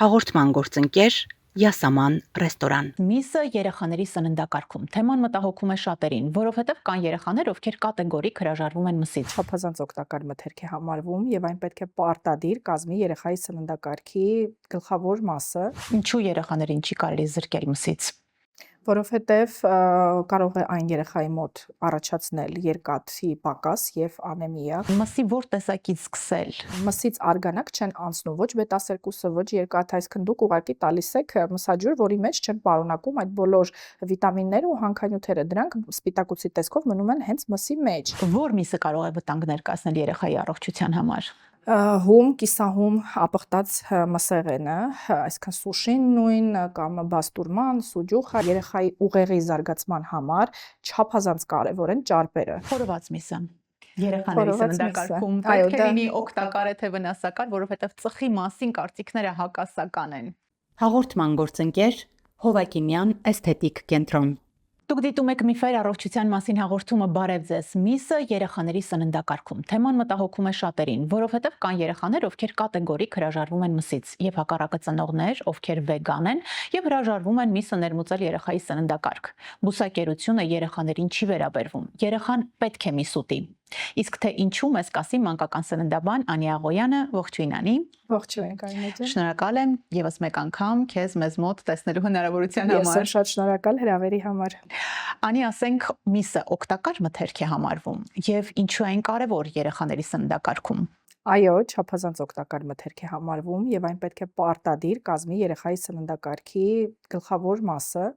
Հաղորդման գործընկեր Յասաման ռեստորան։ Միսը երեխաների սննդակարգում։ Թեման մտահոգում է շատերին, որովհետև կան երեխաներ, ովքեր կատեգորիկ հրաժարվում են մսից։ Չափազանց օգտակար մթերք է համարվում եւ այն պետք է պարտադիր կազմի երեխայի սննդակարգի գլխավոր մասը, Ինչու երեխաներին չի կարելի զրկել մսից։ որովհետեւ կարող է այն երեխայի մոտ առաջացնել երկաթի պակաս եւ անեմիա։ Մսի որ տեսակից սկսել։ Մսից արգանակ չեն անցնում ոչ B12-ը, ոչ երկաթը, այսինքն դուք ուղղակի տալիս եք մսաջուր, որի մեջ չեն պարունակում այդ բոլոր վիտամինները ու հանքանյութերը, դրանք սպիտակուցի տեսքով մնում են հենց մսի մեջ։ Որ միսը կարող է վտանգ ներկայացնել երեխայի առողջության համար։ Հում, կիսահում ապխտած մսեղենը, այսինքն սուշին նույն կամ բաստուրման, սուջուխը երեխայի ուղեղի զարգացման համար չափազանց կարևոր են ճարպերը։ Խորոված միսը։ Երեխաների սննդակարգում պետք է լինի օգտակար թե վնասակար, որովհետև ծխի մասին կարծիքները հակասական են։ Հաղորդման գործընկեր Հովակիմյան էսթետիկ կենտրոն։ Դուք դիտում եք Միֆեր առողջության մասին հաղորդումը բարև ձեզ։ Միսը երեխաների սննդակարգում։ Թեման մտահոգում է շատերին, որովհետև կան երեխաներ, ովքեր կատեգորիկ հրաժարվում են մսից, եւ հակառակը ծնողներ, ովքեր վեգան են եւ հրաժարվում են միսը ներմուծել երեխայի սննդակարգ։ Բուսակերությունը երեխաներին չի վերաբերվում։ Երեխան պետք է միս ուտի։ Իսկ թե ինչու մեզ կասի մանկական սննդաբան Անի Աղոյանը, ողջույն Անի։ Ողջույն Կարինե։ Շնորհակալ եմ եւս մեկ անգամ քեզ մեզ մոտ տեսնելու հնարավորության համար։ Ես եմ շատ շնորհակալ հրավերի համար։ Անի, ասենք միսը օգտակար մթերք է համարվում եւ ինչու այն կարեւոր երեխաների սննդակարգում։ Այո, չափազանց օգտակար մթերք է համարվում եւ այն պետք է պարտադիր կազմի երեխայի սննդակարգի գլխավոր մասը,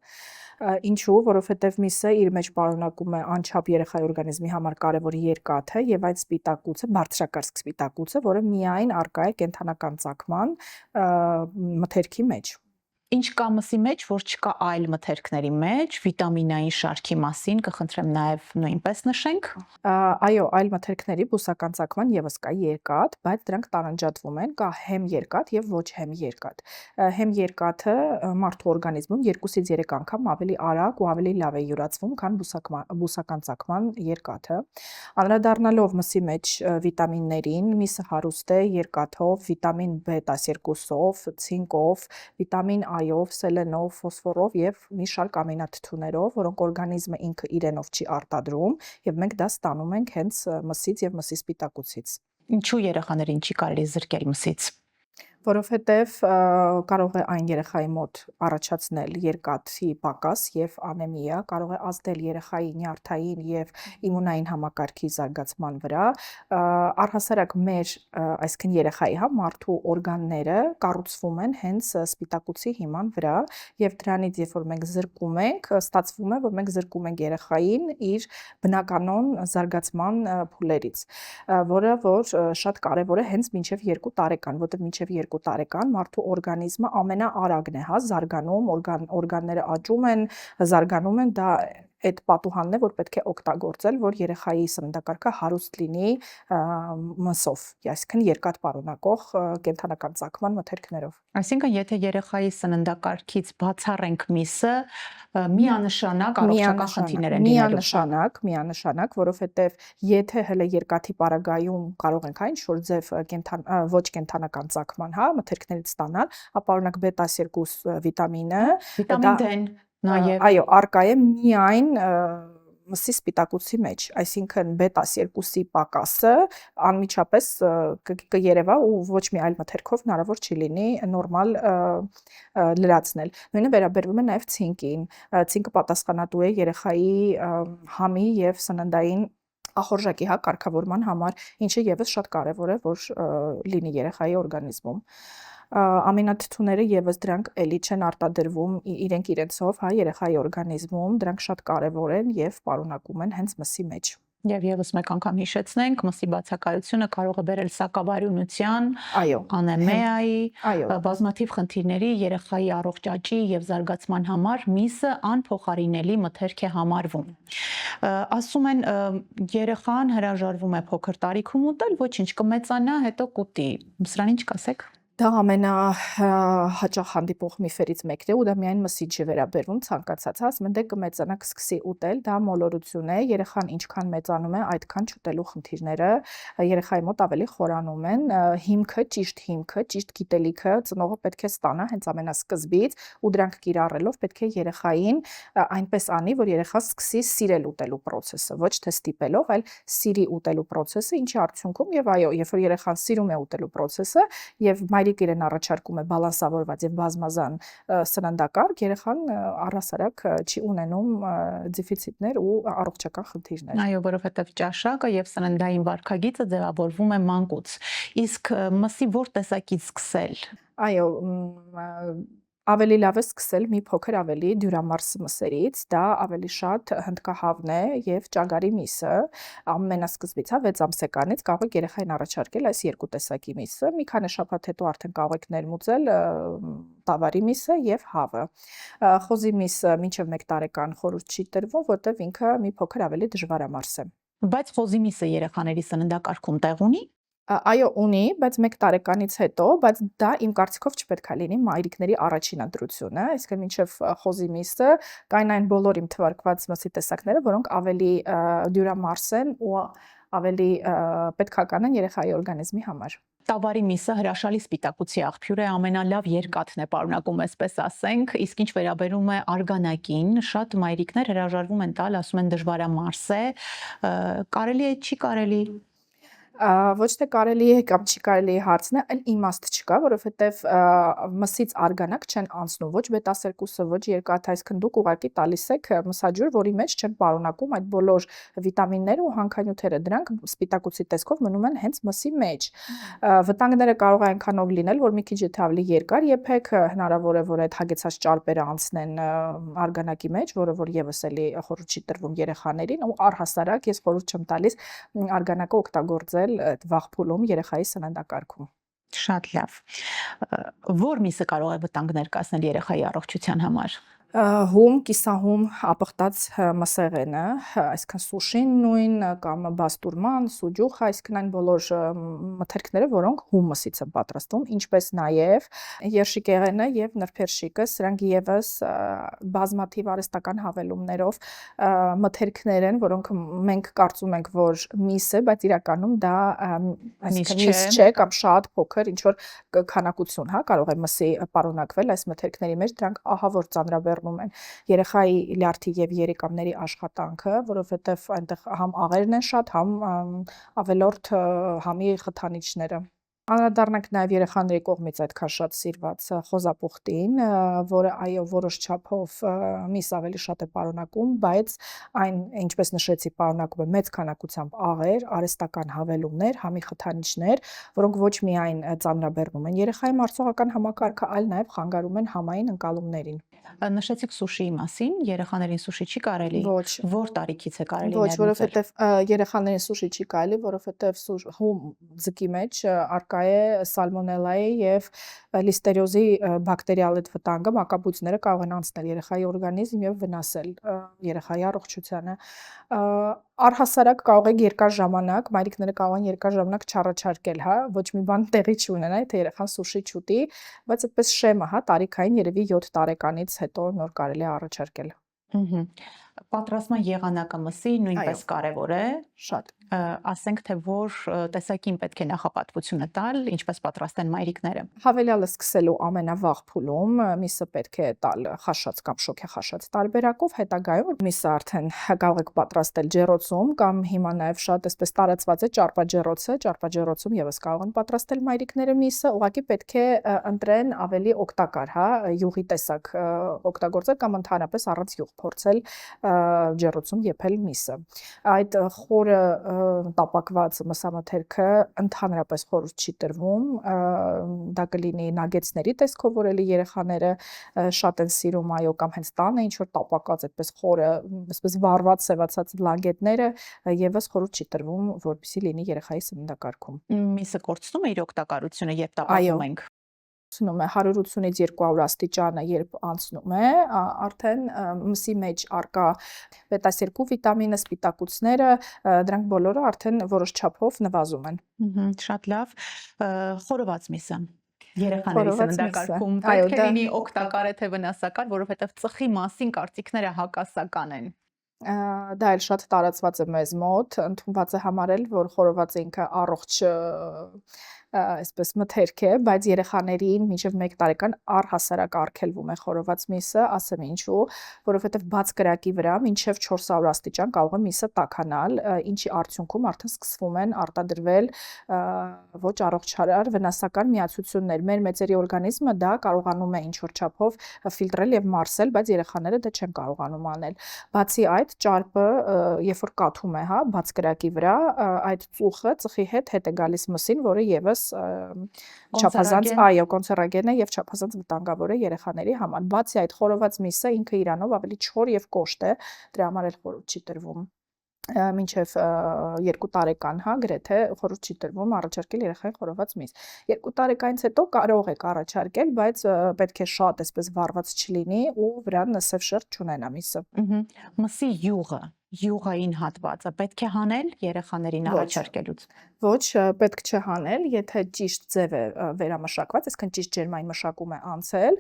ինչու, որովհետեւ միսը իր մեջ պարունակում է անչափ երեխայի օրգանիզմի համար կարևոր երկաթը եւ այդ սպիտակուցը, բարձրակարգ սպիտակուցը, որը միայն առկա է կենդանական ծագման մթերքի մեջ։ Ինչ կա մսի մեջ, որ չկա այլ մթերքների մեջ, վիտամինային շարքի մասին կխնդրեմ նաև նույնպես նշենք։ Այո, այլ մթերքների բուսական ծագման եւս կա երկաթ, բայց դրանք տարանջատվում են, կա հեմ երկաթ եւ ոչ հեմ երկաթ։ Հեմ երկաթը մարդու օրգանիզմում 2-ից 3 անգամ ավելի արագ ու ավելի լավ է յուրացվում, քան բուսական ծագման երկաթը։ Անդրադառնալով մսի մեջ վիտամիններին, միսը հարուստ է երկաթով, վիտամին B12-ով, ցինկով, վիտամին A-ով, սելենով, ֆոսֆորով եւ մի շարք ամինաթթուներով, որոնք օրգանիզմը ինքը իրենով չի արտադրում, եւ մենք դա ստանում ենք հենց մսից եւ մսի սպիտակուցից։ Ինչու երեխաներին չի կարելի զրկել մսից։ Որովհետև կարող է այն երեխայի մոտ առաջացնել երկաթի պակաս եւ անեմիա, կարող է ազդել երեխայի նյարդային եւ իմունային համակարգի զարգացման վրա, առհասարակ մեր, այսինքն երեխայի մարդու օրգանները կառուցվում են հենց սպիտակուցի հիման վրա եւ դրանից երբ որ մենք զրկում ենք, ստացվում է, որ մենք զրկում ենք երեխային իր բնականոն զարգացման փուլերից, որը որ շատ կարեւոր է հենց մինչեւ 2 տարեկան, որտեղ մինչեւ 2 տարեկան մարդու օրգանիզմը ամենաարագն է, զարգանում, օրգանները աճում են, զարգանում են, դա այդ պատուհանն է, որ պետք է օգտագործել, որ երեխայի սննդակարգը հարուստ լինի մսով, այսինքն երկաթ պարունակող կենդանական ծագման մթերքներով։ Այսինքն, եթե երեխայի սննդակարգից բացառենք միսը, միանշանակ առողջական խնդիրներ են լինելու։ Միանշանակ, որովհետև եթե հələ երկաթի պարագայում կարող ենք ինչ-որ ձև ոչ կենդանական ծագման, մթերքներից ստանալ, ապա օրինակ B12 վիտամինը, վիտամին D-ն նաև այո, առկա է միայն մսի սպիտակուցի մեջ, այսինքն B12-ի պակասը անմիջապես կերևա ու ոչ մի այլ մթերքով հնարավոր չի լինի նորմալ լրացնել։ Նույնը վերաբերվում է նաև ցինկին։ Ցինկը պատասխանատու է երեխայի համի եւ սննդային ախորժակի կարգավորման համար, ինչը եւս շատ կարեւոր է, որ լինի երեխայի օրգանիզմում։ Ամինաթթուները եւս դրանք էլի չեն արտադրվում իրենք իրենցով, երեխայի օրգանիզմում, դրանք շատ կարեւոր են եւ պարունակում են հենց մսի մեջ։ Եվ եւս մեկ անգամ հիշեցնենք, մսի բացակայությունը կարող է բերել սակավարյունության, անեմիայի, բազմաթիվ խնդիրների, երեխայի առողջ աճի եւ զարգացման համար միսը անփոխարինելի մթերք է համարվում։ Ասում են, երեխան հրաժարվում է փոքր տարիքում ուտել, ոչինչ կմեծանա, հետո կուտի։ Սրան ինչ կասեք։ Դա ամենահաճախ հանդիպող միֆերից մեկն է ու դա միայն մսիջ չի վերաբերվում ցանկացած, ասում են դե կմեծանա կսկսի ուտել, դա մոլորություն է, երեխան ինչքան մեծանում է, այդքան չուտելու խնդիրները երեխայի մոտ ավելի խորանում են, հիմքը, ճիշտ գիտելիքը ծնողը պետք է ստանա հենց ամենասկզբից ու դրանք կիրառելով պետք է երեխային այնպես անի, որ երեխան սկսի սիրել ուտելու process-ը, ոչ թե ստիպելով, այլ սիրի ուտելու process-ը, ինչի արդյունքում եւ այո, երբ որ երեխան սիրում է ուտելու process-ը եւ մայրիկը իրեն առաջարկում է բալանսավորված եւ բազմազան սննդակարգ, երեխան առհասարակ չի ունենում դեֆիցիտներ ու առողջական խնդիրներ։ Այո, որովհետև ճաշակը եւ սննդային վարքագիծը ձևավորվում է մանկուց։ Իսկ մսի որ տեսակից սկսել։ Այո, ավելի լավ է սկսել մի փոքր ավելի դյուրամարս մսերից, դա ավելի շատ հնդկահավն է եւ ճագարի միսը, ամենասկզբից, 6 ամսեկանից կարող եք երեխային առաջարկել այս երկու տեսակի միսը, մի քանի շաբաթ հետո արդեն կարող եք ներմուծել տավարի միսը եւ հավը։ Խոզի միսը մինչեւ 1 տարեկան խորհուրդ չի տրվում, որտեւ ինքը մի փոքր ավելի դժվարամարս է։ Բայց խոզի միսը երեխաների սննդակարգում տեղ ունի։ Այո, ունի, բայց 1 տարեկանից հետո, բայց դա իմ կարծիքով չպետք է լինի մայրիկների առաջին ընտրությունը, այսինքն մինչև խոզի միսը կային այն բոլոր իմ թվարկված մսի տեսակները, որոնք ավելի դյուրամարս են ու ավելի պետքական են երեխայի օրգանիզմի համար։ Տավարի միսը հրաշալի սպիտակուցի աղբյուր է, ամենալավ երկաթն է պարունակում, այսպես ասենք, իսկ ինչ վերաբերում է արգանակին, շատ մայրիկներ հրաժարվում են տալ, ասում են դժվարամարս է, կարելի է, չի կարելի։ Ոչ թե կարելի է կամ չի կարելի է հարցն է, այլ իմաստ չկա, որովհետև մսից արգանակ չեն անցնում, ոչ B12-ը, ոչ երկաթը, այսինքն դուք ուղղակի տալիս եք մսաջուր, որի մեջ չեն պարունակում այդ բոլոր վիտամինները ու հանքանյութերը, դրանք սպիտակուցի տեսքով մնում են հենց մսի մեջ։ Վտանգները կարող է այնքանով լինել, որ մի քիչ եթե ավելի երկար եփեք, հնարավոր է, որ այդ հագեցած ճարպերը անցնեն արգանակի մեջ, որը որ եւս էլի խորհուրդ չի տրվում երեխաներին ու առհասարակ ես խորհուրդ չեմ տալիս արգանակը օգտագործել այդ վաղ փուլում երեխայի սննդակարգում։ Շատ լավ։ Որ միսը կարող է վտանգ ներկայացնել երեխայի առողջության համար։ Հում, կիսահում, ապխտած մսեղենը, այսինքն սուշին նույն կամ բաստուրման, սուջուխ, այսինքն այն բոլոր մթերքները, որոնք հումսից են պատրաստվում, ինչպես նաև երշիկեղենը եւ նրբերշիկը, սրանք եւս բազմաթիվ արհեստական հավելումներով մթերքներ են, որոնք մենք կարծում ենք, որ միս է, բայց իրականում դա այսինքն միս չէ կամ շատ փոքր ինչ որ քանակություն, հա, կարող է մսի պարունակվել այս մթերքների մեջ, դրանք ահավոր ծանրաբեռ են երեխայի լյարդի եւ երիկամների աշխատանքը, որովհետեւ այնտեղ համ աղերն են շատ, համ ավելորդ համի խթանիչները։ Անդրադառնանք նաև երեխաների կողմից այդքան շատ սիրված խոզապուխտին, որը այո որոշ չափով միս ավելի շատ է պարունակում, բայց այն ինչպես նշեցի պարունակում է մեծ քանակությամբ աղեր, արհեստական հավելումներ, համի խթանիչներ, որոնք ոչ միայն ծանրաբեռնում են երեխայի մարսողական համակարգը, այլ նաև խանգարում են համային ընկալումներին։ Նշեցիք սուշիի մասին, երեխաներին սուշի չի կարելի։ Ոչ։ Որ տարիքից է կարելի Ոչ, ներմուծել։ որովհետև երեխաներին սուշի չի կարելի, որովհետև հում ձկի մեջ արկա է սալմոնելայի եւ լիստերիոզի բակտերիալ այդ վտանգը, մակաբույծները կարող են անցնել երեխայի օրգանիզմ եւ վնասել երեխայի առողջությանը։ Առհասարակ կարող եք երկար ժամանակ, մայրիկները կարող են երկար ժամանակ չառաջարկել, հա, ոչ մի բան տեղի չունենա, եթե երեխան սուշի չուտի, բայց այդպես շեմը, հա, տարիքային երևի 7 տարեկանից հետո նոր կարելի է առաջարկել։ Պատրաստման եղանակը մսի նույնպես կարևոր է։ Շատ։ Ասենք թե որ տեսակին պետք է նախապատվությունը տալ, ինչպես պատրաստեն մայրիկները։ Հավելյալը սկսելու ամենավաղ փուլում միսը պետք է տալ խաշած կամ շոգեխաշած տարբերակով, հետագայում միսը արդեն կարող եք պատրաստել ջեռոցում կամ հիմա նաև շատ այսպես տարածված է ճարպաջեռոցը, ճարպաջեռոցում եւս կարող են պատրաստել մայրիկները միսը, ուղղակի պետք է ընտրեն ավելի օգտակար, հա, յուղի տեսակ օգտագործել կամ ընդհանրապես առանց յուղ փորձել ջեռոցում եփել միսը։ Այդ խորը տապակված մսամթերքը ընդհանրապես խորհուրդ չի տրվում, դա կլինի նագեցների տեսքով, որ էլի երեխաները շատ են սիրում, այո, կամ հենց տանը ինչ որ տապակած այդպես խորը, այսպես վառված սևացած բլանգետները եւս խորհուրդ չի տրվում, որպեսզի լինի երեխայի սննդակարգում։ Միսը կորցնում է իր օգտակարությունը, երբ տապակում ենք։ Անցնում է 180-ից 200 աստիճանը, երբ անցնում է, արդեն մսի մեջ արկա B12 վիտամինը, սպիտակուցները, դրանք բոլորը արդեն որոշ չափով նվազում են։ Շատ լավ։ Խորոված միսը։ Երեխաների Խորոված սննդակարգում միսը։ պետք է դա- լինի օգտակար է թե վնասակար, որովհետև ծխի մասին կարծիքները հակասական են։ Դա էլ շատ տարածված է մեզ մոտ, ընդունված է համարել, որ խորովածը ինքը առողջ այսպես մթերք է, բայց երեխաներին մինչև 1 տարեկան առհասարակ արգելվում է խորոված միսը, ասեմ ինչու, որովհետև բաց կրակի վրա մինչև 400 աստիճան կարող է միսը տաքանալ, ինչի արդյունքում արդեն սկսվում են արտադրվել ոչ առողջարար վնասակար միացություններ։ Մեր մեծերի օրգանիզմը դա կարողանում է ինչ-որ չափով ֆիլտրել եւ մարսել, բայց երեխաները դա չեն կարողանում անել։ Բացի այդ, ճարպը, երբ որ կաթում է, հա, բաց կրակի վրա, այդ ծխի հետ է գալիս մսին, որը եւս չափազանց, այո, կոնցերոգեն է եւ չափազանց վտանգավոր է երեխաների համար։ Բացի այդ, խորոված միսը ինքը իրանով ավելի չոր եւ կոշտ է, դրա համար էլ խորհուրդ չի տրվում մինչև 2 տարեկան, հա, գրեթե խորհուրդ չի տրվում առաջարկել երեխային խորոված միս։ 2 տարեկանից հետո կարող եք առաջարկել, բայց պետք է շատ այսպես վառված չլինի ու վրան սև շերտ չունենա միսը։ Մսի յուղային հատվածը պետք է հանել երեխաներին առաջարկելուց։ Ոչ, պետք չէ հանել, եթե ճիշտ ձև է վերամշակված, այսինքն ճիշտ ջերմային մշակում է անցել,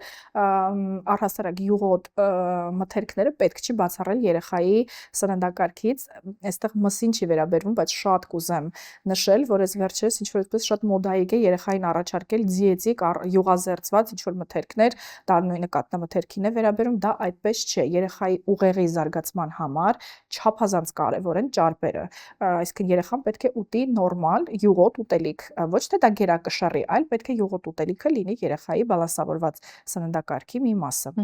առհասարակ յուղոտ մթերքները պետք չի բացառել երեխայի սննդակարգից, այստեղ մսին չի վերաբերվում, բայց շատ կուզեմ նշել, որ այս վերջերս ինչ որ այսպես շատ մոդայիկ է երեխային առաջարկել դիետիկ յուղազերծված ինչ որ մթերքներ, դա նույնը կատնամթերքին է վերաբերում, դա այդպես չէ, երեխայի ուղեղի զարգացման համար չափազանց կարևոր են ճարպերը, այսինքն երեխան պետք է ուտի նորմալ յուղոտ ուտելիք, ոչ թե դա գերակշռի, այլ պետք է յուղոտ ուտելիքը լինի երեխայի բալանսավորված սննդակարգի մի մասը։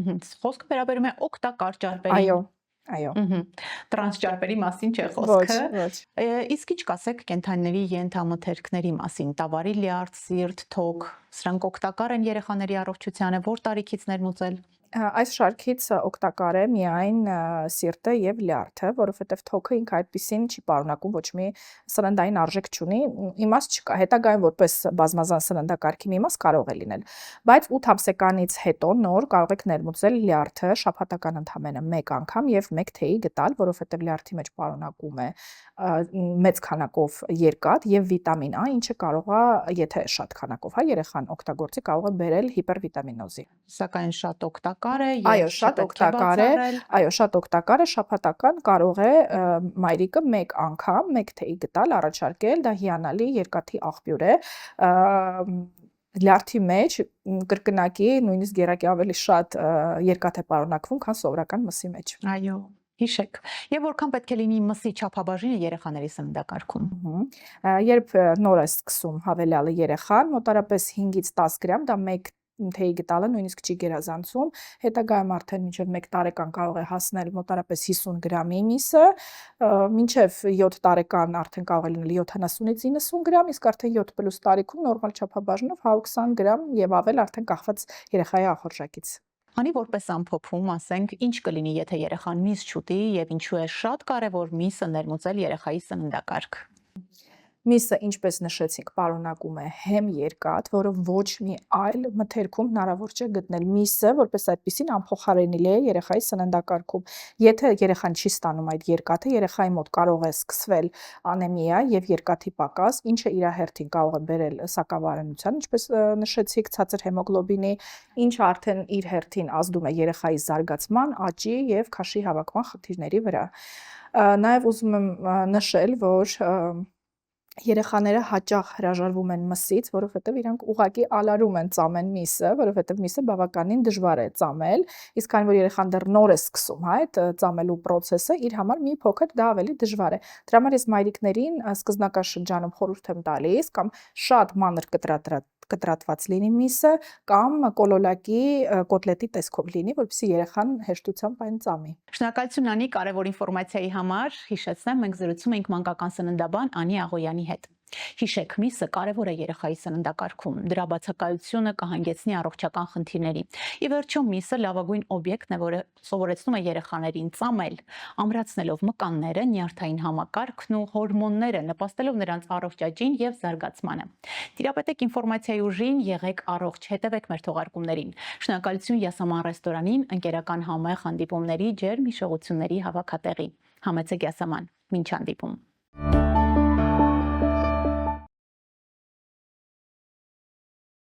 Խոսքը վերաբերում է օգտակար ճարպերին։ Այո։ Տրանսճարպերի մասին չէ խոսքը։ Ոչ։ Իսկ ինչ կասեք կենդանիների ենթամթերքների մասին, տավարի լյարդ, սիրտ, թոք, սրանք օգտակար են երեխաների առողջությանը, որ տարիքից ներմուծել։ Այս շարքից օգտակար է միայն սիրտը եւ լյարդը, որովհետեւ թոքը ինքը այդպեսին չի պարունակում, ոչ մի սննդային արժեք չունի, իմաստ չկա, հետագայում որպես բազմազան սննդակարգի մի մաս կարող է լինել, բայց 8 ամսեկանից հետո նոր կարող եք ներմուծել լյարդը շաբաթական ընդամենը 1 անգամ եւ 1 թեյի գտալ, որովհետեւ լյարդի մեջ պարունակում է մեծ քանակով երկաթ եւ վիտամին A, ինչը կարող է, եթե շատ քանակով, հա, երեխան օգտագործի, կարող է բերել հիպերվիտամինոզի։ Սակայն շատ օգտակար է Այո, շատ օգտակար է, այո, շատ օգտակար է, շաբաթական կարող է մայրիկը 1 անգամ 1 թեյի գտալ առաջարկել, դա հիանալի երկաթի աղբյուր է, լյարդի մեջ կրկնակի, նույնիսկ երակի ավելի շատ երկաթ է պարունակվում, քան սովորական մսի մեջ։ Այո, հիշեք։ Եվ որքան պետք է լինի մսի չափաբաժինը երեխաների սննդակարգում։ Երբ նոր է սկսում հավելյալը երեխան, մոտարապես 5-ից 10 գրամ, դա 1 թեյի գտալը նույնիսկ չի գերազանցում, հետագայում արդեն մինչև 1 տարեկան կարող է հասնել մոտարապես 50 գրամի միսը, մինչև 7 տարեկան արդեն կարող է լինել 70-ից 90 գրամ, իսկ արդեն 7+ տարիքում նորմալ չափաբաժնով 120 գրամ եւ ավել արդեն կախված երեխայի ախորժակից։ Անի որպես ամփոփում, ասենք, ինչ կլինի, եթե երեխան միս չուտի եւ ինչու է շատ կարեւոր միսը ներմուծել երեխայի սննդակարգ։ Միսը, ինչպես նշեցինք, պարունակում է հեմ երկաթ, որը ոչ մի այլ մթերքում հնարավոր չէ գտնել։ Միսը, որպես այդպեսին անփոխարինելի է երեխայի սննդակարգում։ Եթե երեխան չի ստանում այդ երկաթը, երեխայի մոտ կարող է սկսվել անեմիա եւ երկաթի պակաս, ինչը իր հերթին կարող է բերել սակավարենության, ինչպես նշեցիք, ցածր հեմոգլոբինի, ինչը արդեն իր հերթին ազդում է երեխայի զարգացման, աճի եւ քաշի հավաքման խնդիրների վրա։ Նաեւ ուզում եմ նշել, որ երեխաները հաճախ հրաժարվում են մսից, որովհետև իրանք ուղղակի ալարում են ծամեն միսը, որովհետև միսը բավականին դժվար է ծամել, իսկ քանի որ երեխան դեռ նոր է սկսում, հա, այդ ծամելու process-ը, իր համար մի փոքր դա ավելի դժվար է։ Դրա համար ես մայրիկներին սկզբնական շրջանում խորհուրդ եմ տալիս, կամ շատ մանր կտրատված լինի միսը, կամ կոլոլակի կոտլետի տեսքով լինի, որպեսզի երեխան հեշտությամբ այն ծամի։ Շնորհակալություն Անի կարևոր ինֆորմացիայի համար։ Հիշեցնեմ, մենք զրուցում ենք մանկական սննդաբան Անի Աղոյանի հետ։ Հիշեք, միսը կարևոր է երեխայի սննդակարգում, դրա բացակայությունը կհանգեցնի առողջական խնդիրների։ Ի վերջո, միսը լավագույն օբյեկտն է, որը սովորեցնում է երեխաներին ծամել, ամրացնելով մկանները, նյարդային համակարգն ու հորմոնները, նպաստելով նրանց առողջ աճին եւ զարգացմանը։ Տիրապետեք ինֆորմացիայի ուժին, եղեք առողջ, հետևեք մեր թողարկումներին։ Շնորհակալություն Յասաման ռեստորանին, ընկերական համեղ հանդիպումների, ջերմ հիշողությունների հավաքատեղի։ Համեցեք Յասաման։ Մինչ հանդիպում։